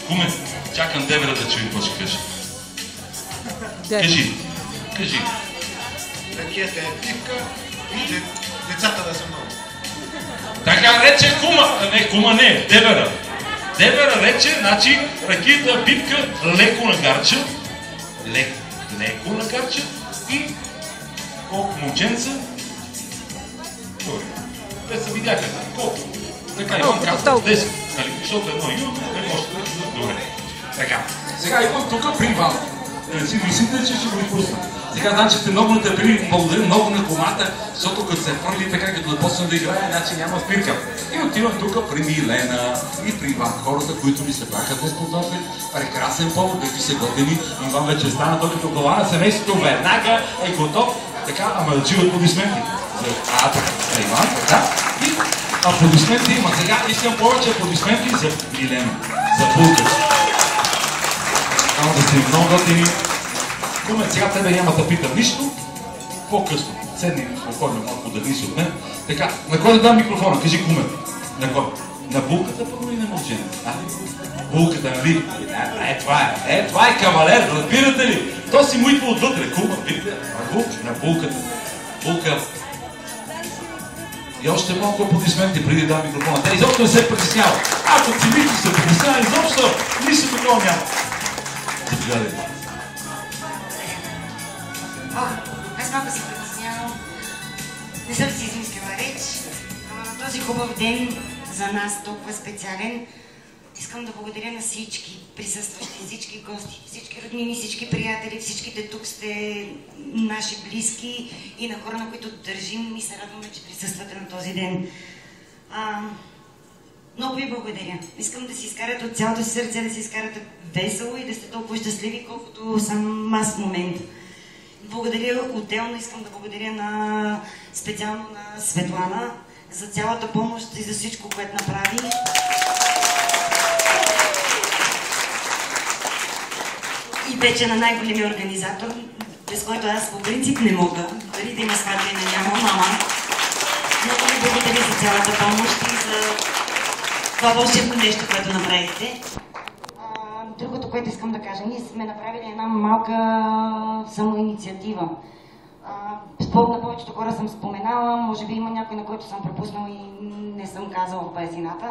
Куме, чакам Девера да чуем какво ще каже. Кажи. Ракията е пивка и децата да са много. Така рече кума не, Девера. Девера рече, значи, ракията пивка леко на гарча. Леко на гарча и колко момченца. Добре. Те са видяха, колко. Така имам казал, 10, нали, защото едно юно, не може да добре. Така. Сега идвам тук при Иван. Си мислите, че ще го изпусна. Сега, значи, сте много нетърпеливи, благодаря много на комата, защото като се фърли така, като да почна да играе, значи няма спирка. И отивам тук при Милена и при Иван, хората, които ми се бяха безподобни. Прекрасен повод, какви са готини. Иван вече стана той като глава на семейството, веднага е готов. Така, ама живи аплодисменти. За Иван, така. И аплодисменти има. Сега искам повече аплодисменти за Милена, за Булката. Само да сте много готини. Куме, сега тебе няма да питам нищо. По-късно. Седни спокойно малко да виси от мен. Така, на кой да дам микрофона? Кажи, куме. На кой? На Булката първо и на момченца. Булката, нали? Това е кавалер, разбирате ли? То си му идва отвътре. Кума, видите? На Булката. Булка. И още малко аплодисменти преди да дам микрофона. Те изобщо не се притесняват. Ако цивилите се притесняват, изобщо нищо такова няма. Заповядайте. Аз малко си притеснявам. Не съм си измислила реч. Този хубав ден за нас, толкова специален, искам да благодаря на всички присъстващи, всички гости, всички роднини, всички приятели, всичките тук сте наши близки и на хора, на които държим и се радваме, че присъствате на този ден. Много ви благодаря. Искам да си изкарате от цялото си сърце, да си изкарате весело и да сте толкова щастливи, колкото съм аз в момента. Благодаря отделно, искам да благодаря специално на Светлана за цялата помощ и за всичко, което направи. И вече на най-големия организатор, без който аз по принцип не мога, дори да има сватба и да няма, мама. Много ви благодаря за цялата помощ и за това вълшебно нещо, което направихте. Другото, което искам да кажа, ние сме направили една малка самоинициатива. На повечето хора съм споменала, може би има някой, на който съм пропуснала и не съм казала в базината.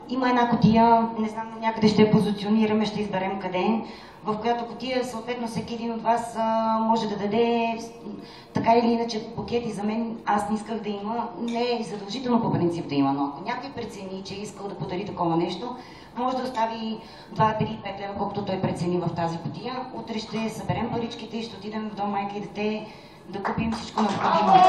Има една кутия, не знам, някъде ще я позиционираме, ще изберем къде, в която кутия съответно всеки един от вас може да даде така или иначе букети. За мен, аз не исках да има, не е задължително по принцип да има, но ако някой прецени, че е искал да подари такова нещо, може да остави 2, 3, 5 лева, колкото той прецени в тази кутия. Утре ще съберем паричките и ще отидем в Дом майка и дете да купим всичко необходимо.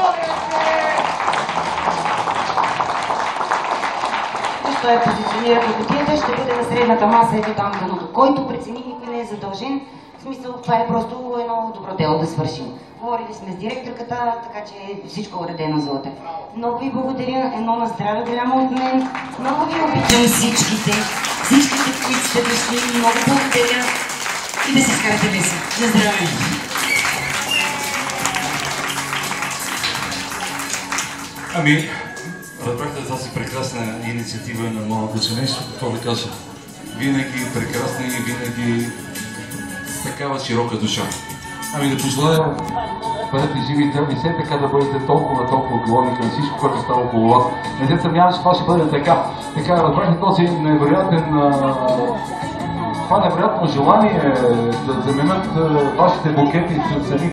Той е позиционира в кутията, ще бъде на средната маса, ето там дъното. Който прецени, никой не е задължен. В смисъл, това е просто едно добро дело да свършим. Говорили сме с директорката, така че всичко е уредено за утре. Много ви благодаря, едно на здраве голямо от мен. Много ви обичам всичките, които сте дошли. Много благодаря и да си скарате весело. На здраве! Ами, разбрахте за тази прекрасна инициатива на моето семейство, какво да кажа? Винаги прекрасна и винаги такава широка душа. Ами да пожелая, бъдете живи и здрави, все така да бъдете толкова отговорни към всичко, което става около вас. Не се съмнявам, че това ще бъде така. Така, разбрахте този невероятно желание да заменят вашите букети с